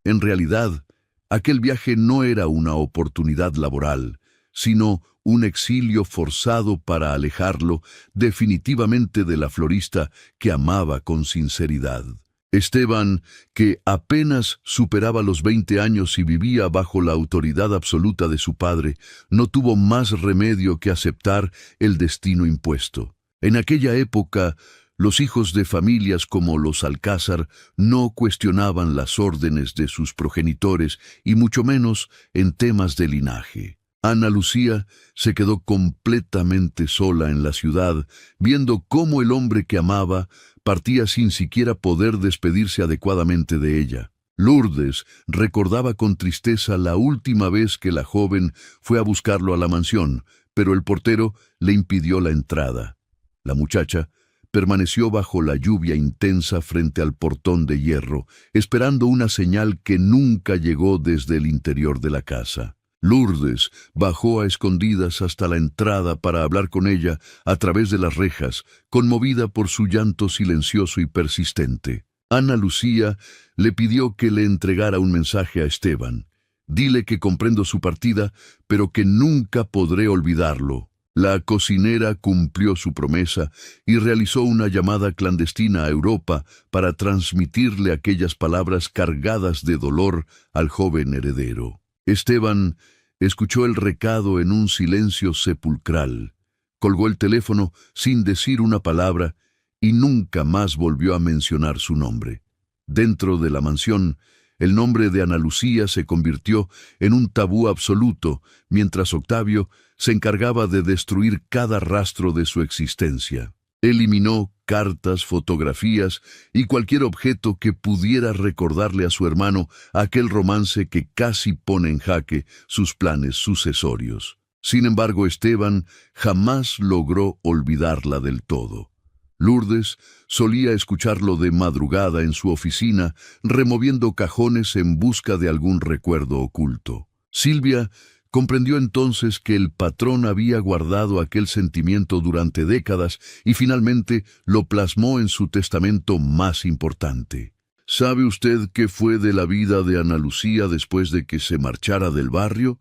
En realidad, aquel viaje no era una oportunidad laboral, sino un exilio forzado para alejarlo definitivamente de la florista que amaba con sinceridad. Esteban, que apenas superaba los 20 años y vivía bajo la autoridad absoluta de su padre, no tuvo más remedio que aceptar el destino impuesto. En aquella época, los hijos de familias como los Alcázar no cuestionaban las órdenes de sus progenitores y mucho menos en temas de linaje. Ana Lucía se quedó completamente sola en la ciudad, viendo cómo el hombre que amaba partía sin siquiera poder despedirse adecuadamente de ella. Lourdes recordaba con tristeza la última vez que la joven fue a buscarlo a la mansión, pero el portero le impidió la entrada. La muchacha permaneció bajo la lluvia intensa frente al portón de hierro, esperando una señal que nunca llegó desde el interior de la casa. Lourdes bajó a escondidas hasta la entrada para hablar con ella a través de las rejas, conmovida por su llanto silencioso y persistente. Ana Lucía le pidió que le entregara un mensaje a Esteban. «Dile que comprendo su partida, pero que nunca podré olvidarlo». La cocinera cumplió su promesa y realizó una llamada clandestina a Europa para transmitirle aquellas palabras cargadas de dolor al joven heredero. Esteban escuchó el recado en un silencio sepulcral. Colgó el teléfono sin decir una palabra y nunca más volvió a mencionar su nombre. Dentro de la mansión, el nombre de Ana Lucía se convirtió en un tabú absoluto, mientras Octavio se encargaba de destruir cada rastro de su existencia. Eliminó cartas, fotografías y cualquier objeto que pudiera recordarle a su hermano aquel romance que casi pone en jaque sus planes sucesorios. Sin embargo, Esteban jamás logró olvidarla del todo. Lourdes solía escucharlo de madrugada en su oficina, removiendo cajones en busca de algún recuerdo oculto. Silvia comprendió entonces que el patrón había guardado aquel sentimiento durante décadas y finalmente lo plasmó en su testamento más importante. ¿Sabe usted qué fue de la vida de Ana Lucía después de que se marchara del barrio?,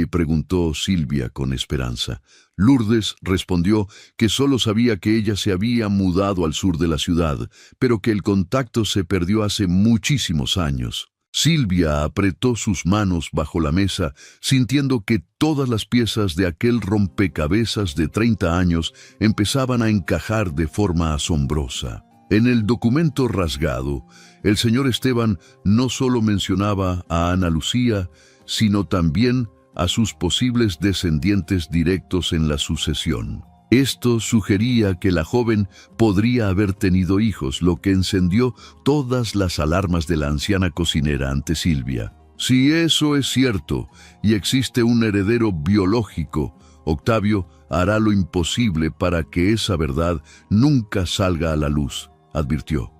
preguntó Silvia con esperanza. Lourdes respondió que solo sabía que ella se había mudado al sur de la ciudad, pero que el contacto se perdió hace muchísimos años. Silvia apretó sus manos bajo la mesa, sintiendo que todas las piezas de aquel rompecabezas de 30 años empezaban a encajar de forma asombrosa. En el documento rasgado, el señor Esteban no solo mencionaba a Ana Lucía, sino también a sus posibles descendientes directos en la sucesión. Esto sugería que la joven podría haber tenido hijos, lo que encendió todas las alarmas de la anciana cocinera ante Silvia. Si eso es cierto y existe un heredero biológico, Octavio hará lo imposible para que esa verdad nunca salga a la luz, advirtió.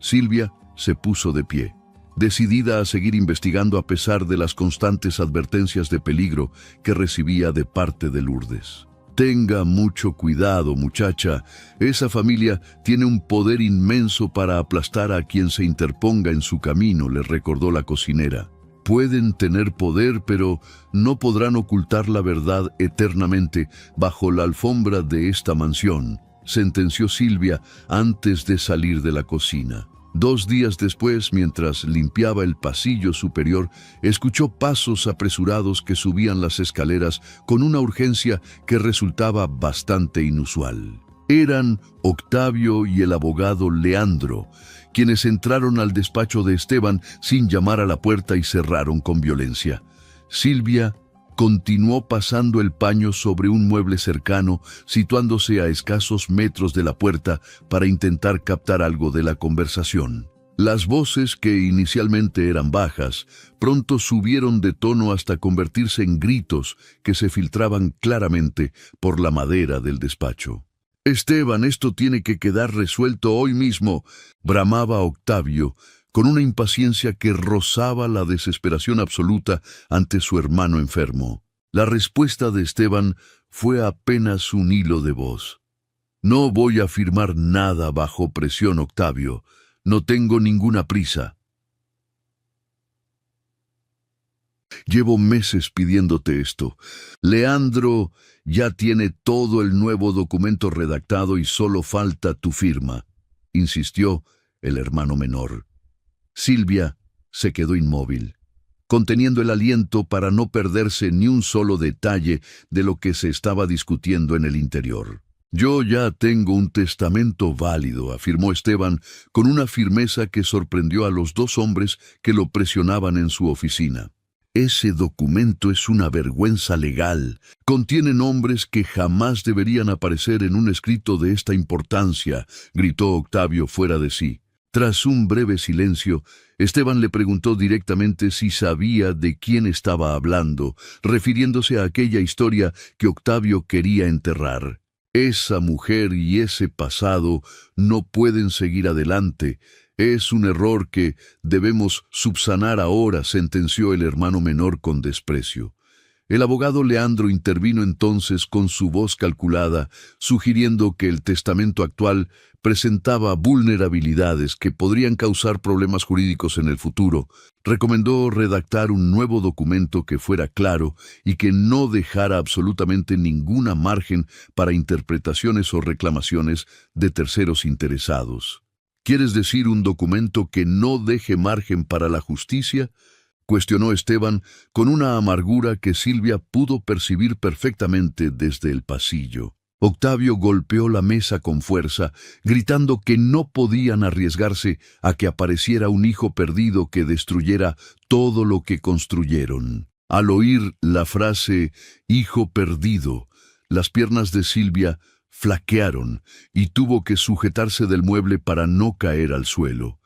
Silvia se puso de pie, decidida a seguir investigando a pesar de las constantes advertencias de peligro que recibía de parte de Lourdes. Tenga mucho cuidado, muchacha. Esa familia tiene un poder inmenso para aplastar a quien se interponga en su camino, le recordó la cocinera. Pueden tener poder, pero no podrán ocultar la verdad eternamente bajo la alfombra de esta mansión, sentenció Silvia antes de salir de la cocina. 2 días después, mientras limpiaba el pasillo superior, escuchó pasos apresurados que subían las escaleras con una urgencia que resultaba bastante inusual. Eran Octavio y el abogado Leandro, quienes entraron al despacho de Esteban sin llamar a la puerta y cerraron con violencia. Silvia continuó pasando el paño sobre un mueble cercano, situándose a escasos metros de la puerta para intentar captar algo de la conversación. Las voces, que inicialmente eran bajas, pronto subieron de tono hasta convertirse en gritos que se filtraban claramente por la madera del despacho. «Esteban, esto tiene que quedar resuelto hoy mismo», bramaba Octavio, con una impaciencia que rozaba la desesperación absoluta ante su hermano enfermo. La respuesta de Esteban fue apenas un hilo de voz. «No voy a firmar nada bajo presión, Octavio. No tengo ninguna prisa. Llevo meses pidiéndote esto. Leandro ya tiene todo el nuevo documento redactado y solo falta tu firma», insistió el hermano menor. Silvia se quedó inmóvil, conteniendo el aliento para no perderse ni un solo detalle de lo que se estaba discutiendo en el interior. «Yo ya tengo un testamento válido», afirmó Esteban con una firmeza que sorprendió a los 2 hombres que lo presionaban en su oficina. «Ese documento es una vergüenza legal. Contiene nombres que jamás deberían aparecer en un escrito de esta importancia», gritó Octavio fuera de sí. Tras un breve silencio, Esteban le preguntó directamente si sabía de quién estaba hablando, refiriéndose a aquella historia que Octavio quería enterrar. «Esa mujer y ese pasado no pueden seguir adelante. Es un error que debemos subsanar ahora», sentenció el hermano menor con desprecio. El abogado Leandro intervino entonces con su voz calculada, sugiriendo que el testamento actual presentaba vulnerabilidades que podrían causar problemas jurídicos en el futuro. Recomendó redactar un nuevo documento que fuera claro y que no dejara absolutamente ninguna margen para interpretaciones o reclamaciones de terceros interesados. «¿Quieres decir un documento que no deje margen para la justicia?», cuestionó Esteban con una amargura que Silvia pudo percibir perfectamente desde el pasillo. Octavio golpeó la mesa con fuerza, gritando que no podían arriesgarse a que apareciera un hijo perdido que destruyera todo lo que construyeron. Al oír la frase «hijo perdido», las piernas de Silvia flaquearon y tuvo que sujetarse del mueble para no caer al suelo.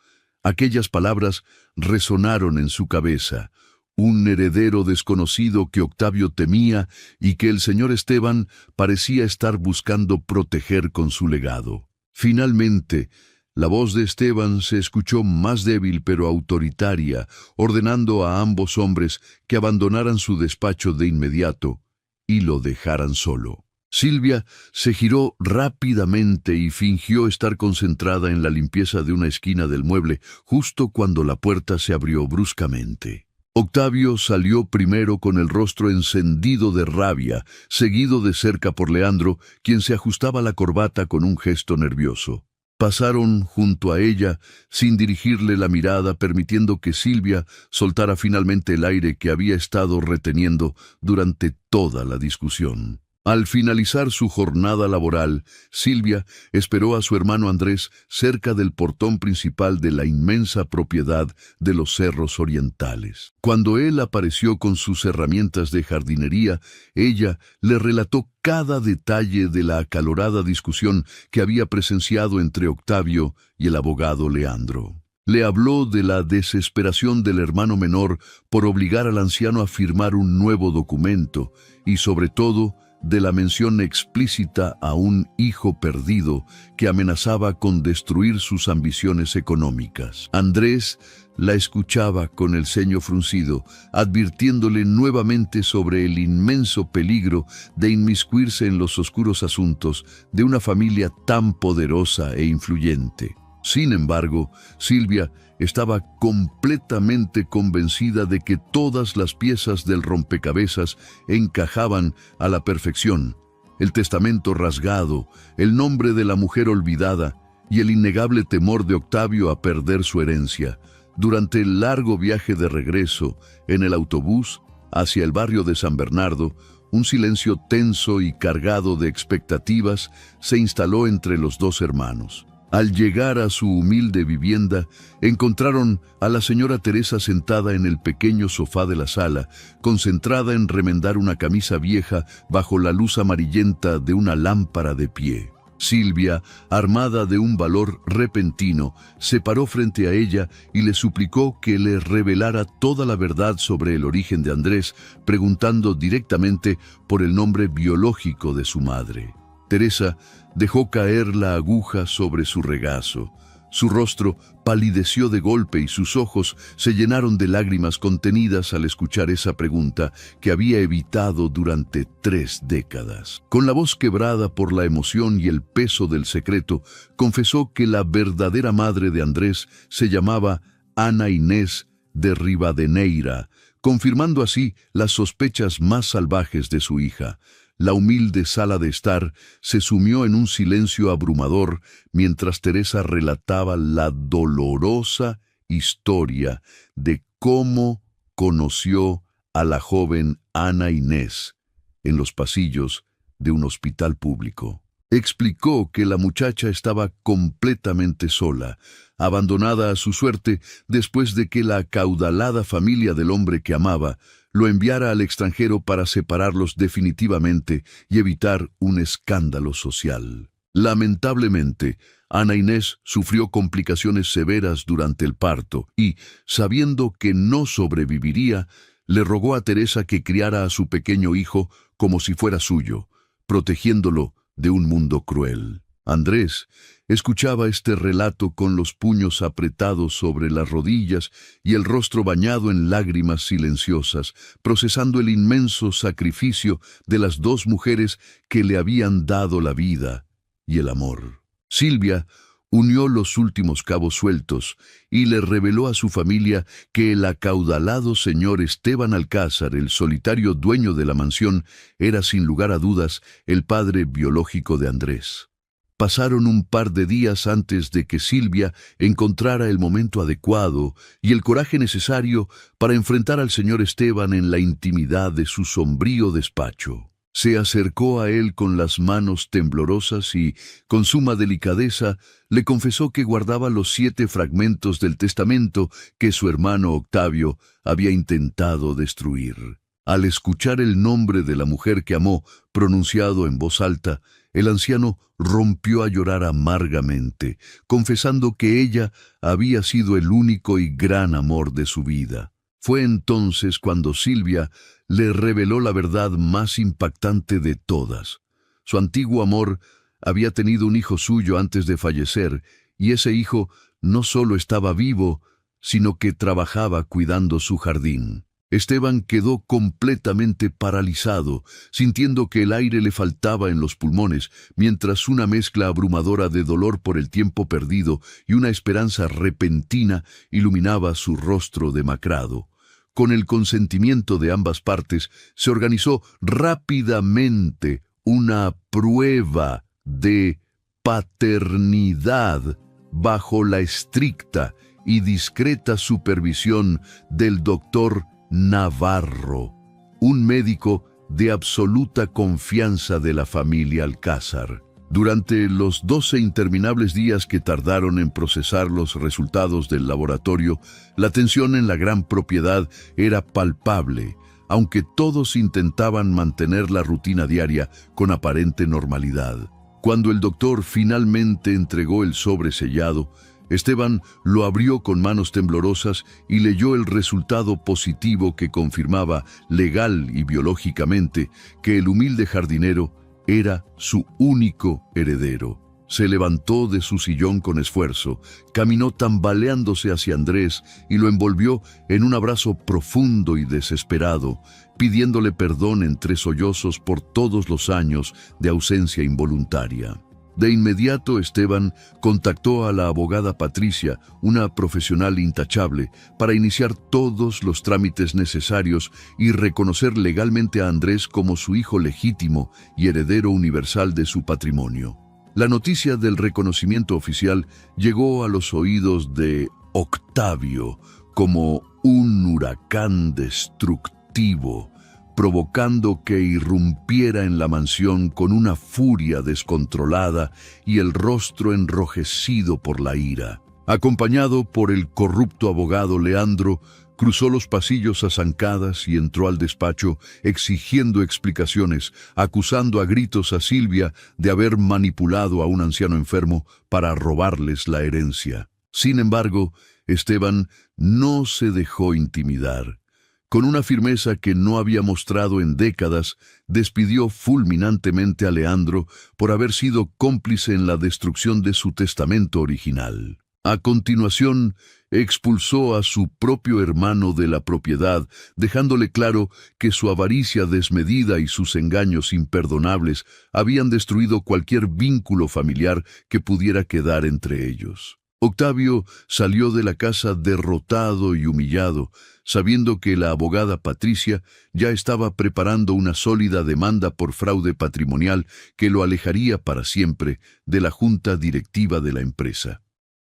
Aquellas palabras resonaron en su cabeza, un heredero desconocido que Octavio temía y que el señor Esteban parecía estar buscando proteger con su legado. Finalmente, la voz de Esteban se escuchó más débil pero autoritaria, ordenando a ambos hombres que abandonaran su despacho de inmediato y lo dejaran solo. Silvia se giró rápidamente y fingió estar concentrada en la limpieza de una esquina del mueble justo cuando la puerta se abrió bruscamente. Octavio salió primero con el rostro encendido de rabia, seguido de cerca por Leandro, quien se ajustaba la corbata con un gesto nervioso. Pasaron junto a ella sin dirigirle la mirada, permitiendo que Silvia soltara finalmente el aire que había estado reteniendo durante toda la discusión. Al finalizar su jornada laboral, Silvia esperó a su hermano Andrés cerca del portón principal de la inmensa propiedad de los Cerros Orientales. Cuando él apareció con sus herramientas de jardinería, ella le relató cada detalle de la acalorada discusión que había presenciado entre Octavio y el abogado Leandro. Le habló de la desesperación del hermano menor por obligar al anciano a firmar un nuevo documento y, sobre todo, de la mención explícita a un hijo perdido que amenazaba con destruir sus ambiciones económicas. Andrés la escuchaba con el ceño fruncido, advirtiéndole nuevamente sobre el inmenso peligro de inmiscuirse en los oscuros asuntos de una familia tan poderosa e influyente. Sin embargo, Silvia estaba completamente convencida de que todas las piezas del rompecabezas encajaban a la perfección. El testamento rasgado, el nombre de la mujer olvidada y el innegable temor de Octavio a perder su herencia. Durante el largo viaje de regreso, en el autobús hacia el barrio de San Bernardo, un silencio tenso y cargado de expectativas se instaló entre los dos hermanos. Al llegar a su humilde vivienda, encontraron a la señora Teresa sentada en el pequeño sofá de la sala, concentrada en remendar una camisa vieja bajo la luz amarillenta de una lámpara de pie. Silvia, armada de un valor repentino, se paró frente a ella y le suplicó que le revelara toda la verdad sobre el origen de Andrés, preguntando directamente por el nombre biológico de su madre. Teresa dejó caer la aguja sobre su regazo. Su rostro palideció de golpe y sus ojos se llenaron de lágrimas contenidas al escuchar esa pregunta que había evitado durante 3 décadas. Con la voz quebrada por la emoción y el peso del secreto, confesó que la verdadera madre de Andrés se llamaba Ana Inés de Rivadeneira, confirmando así las sospechas más salvajes de su hija. La humilde sala de estar se sumió en un silencio abrumador mientras Teresa relataba la dolorosa historia de cómo conoció a la joven Ana Inés en los pasillos de un hospital público. Explicó que la muchacha estaba completamente sola, abandonada a su suerte después de que la acaudalada familia del hombre que amaba lo enviara al extranjero para separarlos definitivamente y evitar un escándalo social. Lamentablemente, Ana Inés sufrió complicaciones severas durante el parto y, sabiendo que no sobreviviría, le rogó a Teresa que criara a su pequeño hijo como si fuera suyo, protegiéndolo de un mundo cruel. Andrés escuchaba este relato con los puños apretados sobre las rodillas y el rostro bañado en lágrimas silenciosas, procesando el inmenso sacrificio de las 2 mujeres que le habían dado la vida y el amor. Silvia unió los últimos cabos sueltos y le reveló a su familia que el acaudalado señor Esteban Alcázar, el solitario dueño de la mansión, era sin lugar a dudas el padre biológico de Andrés. Pasaron un par de días antes de que Silvia encontrara el momento adecuado y el coraje necesario para enfrentar al señor Esteban en la intimidad de su sombrío despacho. Se acercó a él con las manos temblorosas y, con suma delicadeza, le confesó que guardaba los 7 fragmentos del testamento que su hermano Octavio había intentado destruir. Al escuchar el nombre de la mujer que amó, pronunciado en voz alta, el anciano rompió a llorar amargamente, confesando que ella había sido el único y gran amor de su vida. Fue entonces cuando Silvia le reveló la verdad más impactante de todas. Su antiguo amor había tenido un hijo suyo antes de fallecer, y ese hijo no solo estaba vivo, sino que trabajaba cuidando su jardín. Esteban quedó completamente paralizado, sintiendo que el aire le faltaba en los pulmones, mientras una mezcla abrumadora de dolor por el tiempo perdido y una esperanza repentina iluminaba su rostro demacrado. Con el consentimiento de ambas partes, se organizó rápidamente una prueba de paternidad bajo la estricta y discreta supervisión del doctor Navarro, un médico de absoluta confianza de la familia Alcázar. Durante los 12 interminables días que tardaron en procesar los resultados del laboratorio, la tensión en la gran propiedad era palpable, aunque todos intentaban mantener la rutina diaria con aparente normalidad. Cuando el doctor finalmente entregó el sobre sellado, Esteban lo abrió con manos temblorosas y leyó el resultado positivo que confirmaba legal y biológicamente que el humilde jardinero era su único heredero. Se levantó de su sillón con esfuerzo, caminó tambaleándose hacia Andrés y lo envolvió en un abrazo profundo y desesperado, pidiéndole perdón entre sollozos por todos los años de ausencia involuntaria. De inmediato Esteban contactó a la abogada Patricia, una profesional intachable, para iniciar todos los trámites necesarios y reconocer legalmente a Andrés como su hijo legítimo y heredero universal de su patrimonio. La noticia del reconocimiento oficial llegó a los oídos de Octavio como un huracán destructivo, provocando que irrumpiera en la mansión con una furia descontrolada y el rostro enrojecido por la ira. Acompañado por el corrupto abogado Leandro, cruzó los pasillos a zancadas y entró al despacho exigiendo explicaciones, acusando a gritos a Silvia de haber manipulado a un anciano enfermo para robarles la herencia. Sin embargo, Esteban no se dejó intimidar. Con una firmeza que no había mostrado en décadas, despidió fulminantemente a Leandro por haber sido cómplice en la destrucción de su testamento original. A continuación, expulsó a su propio hermano de la propiedad, dejándole claro que su avaricia desmedida y sus engaños imperdonables habían destruido cualquier vínculo familiar que pudiera quedar entre ellos. Octavio salió de la casa derrotado y humillado, sabiendo que la abogada Patricia ya estaba preparando una sólida demanda por fraude patrimonial que lo alejaría para siempre de la junta directiva de la empresa.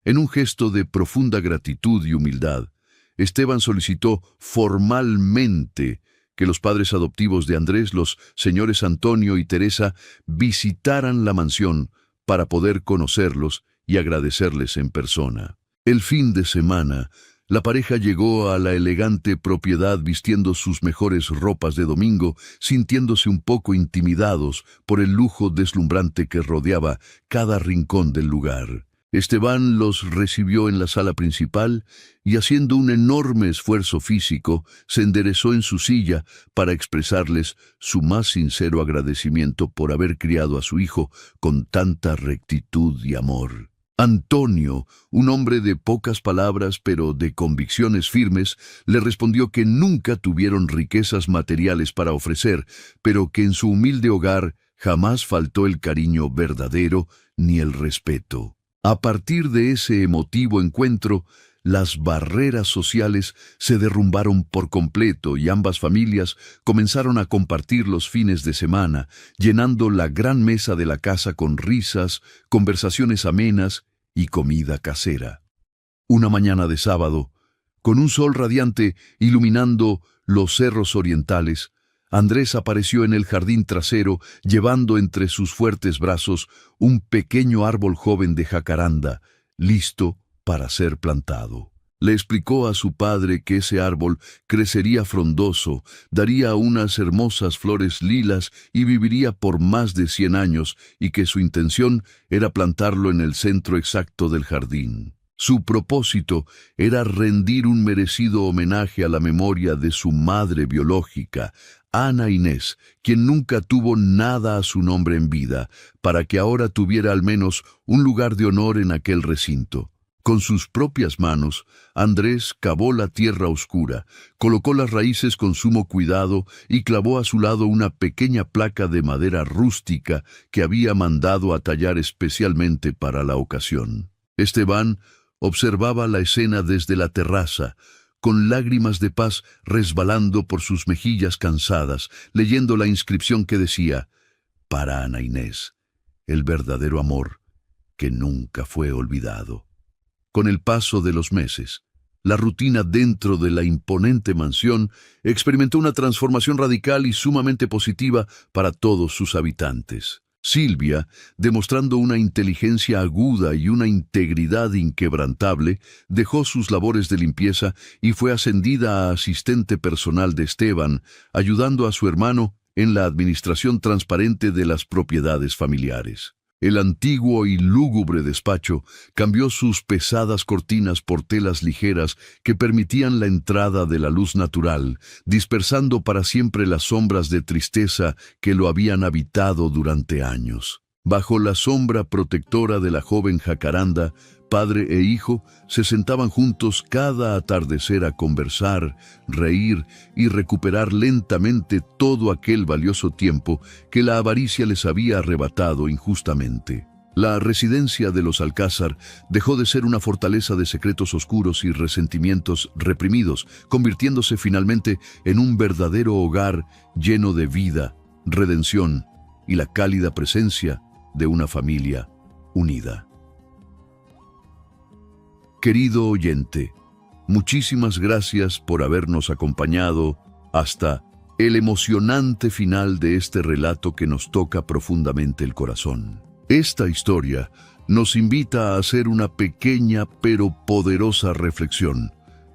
En un gesto de profunda gratitud y humildad, Esteban solicitó formalmente que los padres adoptivos de Andrés, los señores Antonio y Teresa, visitaran la mansión para poder conocerlos y agradecerles en persona. El fin de semana, la pareja llegó a la elegante propiedad vistiendo sus mejores ropas de domingo, sintiéndose un poco intimidados por el lujo deslumbrante que rodeaba cada rincón del lugar. Esteban los recibió en la sala principal y, haciendo un enorme esfuerzo físico, se enderezó en su silla para expresarles su más sincero agradecimiento por haber criado a su hijo con tanta rectitud y amor. Antonio, un hombre de pocas palabras pero de convicciones firmes, le respondió que nunca tuvieron riquezas materiales para ofrecer, pero que en su humilde hogar jamás faltó el cariño verdadero ni el respeto. A partir de ese emotivo encuentro, las barreras sociales se derrumbaron por completo y ambas familias comenzaron a compartir los fines de semana, llenando la gran mesa de la casa con risas, conversaciones amenas y comida casera. Una mañana de sábado, con un sol radiante iluminando los cerros orientales, Andrés apareció en el jardín trasero llevando entre sus fuertes brazos un pequeño árbol joven de jacaranda, listo para ser plantado. Le explicó a su padre que ese árbol crecería frondoso, daría unas hermosas flores lilas y viviría por más de 100 años, y que su intención era plantarlo en el centro exacto del jardín. Su propósito era rendir un merecido homenaje a la memoria de su madre biológica, Ana Inés, quien nunca tuvo nada a su nombre en vida, para que ahora tuviera al menos un lugar de honor en aquel recinto. Con sus propias manos, Andrés cavó la tierra oscura, colocó las raíces con sumo cuidado y clavó a su lado una pequeña placa de madera rústica que había mandado a tallar especialmente para la ocasión. Esteban observaba la escena desde la terraza, con lágrimas de paz resbalando por sus mejillas cansadas, leyendo la inscripción que decía: «Para Ana Inés, el verdadero amor que nunca fue olvidado». Con el paso de los meses, La rutina dentro de la imponente mansión experimentó una transformación radical y sumamente positiva para todos sus habitantes. Silvia, demostrando una inteligencia aguda y una integridad inquebrantable, dejó sus labores de limpieza y fue ascendida a asistente personal de Esteban, ayudando a su hermano en la administración transparente de las propiedades familiares. El antiguo y lúgubre despacho cambió sus pesadas cortinas por telas ligeras que permitían la entrada de la luz natural, dispersando para siempre las sombras de tristeza que lo habían habitado durante años. Bajo la sombra protectora de la joven jacaranda, padre e hijo se sentaban juntos cada atardecer a conversar, reír y recuperar lentamente todo aquel valioso tiempo que la avaricia les había arrebatado injustamente. La residencia de los Alcázar dejó de ser una fortaleza de secretos oscuros y resentimientos reprimidos, convirtiéndose finalmente en un verdadero hogar lleno de vida, redención y la cálida presencia de una familia unida. Querido oyente, muchísimas gracias por habernos acompañado hasta el emocionante final de este relato que nos toca profundamente el corazón. Esta historia nos invita a hacer una pequeña pero poderosa reflexión.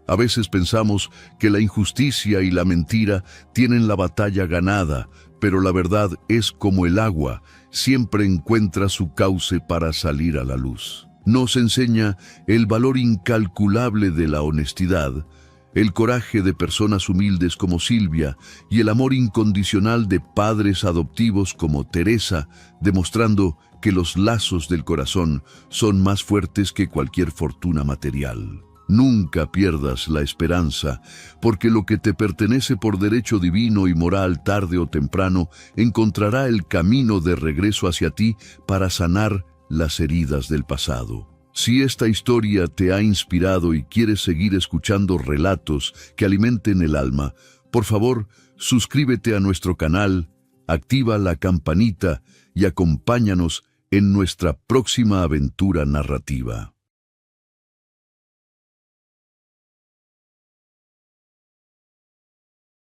A veces pensamos que la injusticia y la mentira tienen la batalla ganada, pero la verdad es como el agua, siempre encuentra su cauce para salir a la luz. Nos enseña el valor incalculable de la honestidad, el coraje de personas humildes como Silvia y el amor incondicional de padres adoptivos como Teresa, demostrando que los lazos del corazón son más fuertes que cualquier fortuna material. Nunca pierdas la esperanza, porque lo que te pertenece por derecho divino y moral tarde o temprano encontrará el camino de regreso hacia ti para sanar las heridas del pasado. Si esta historia te ha inspirado y quieres seguir escuchando relatos que alimenten el alma, por favor, suscríbete a nuestro canal, activa la campanita y acompáñanos en nuestra próxima aventura narrativa.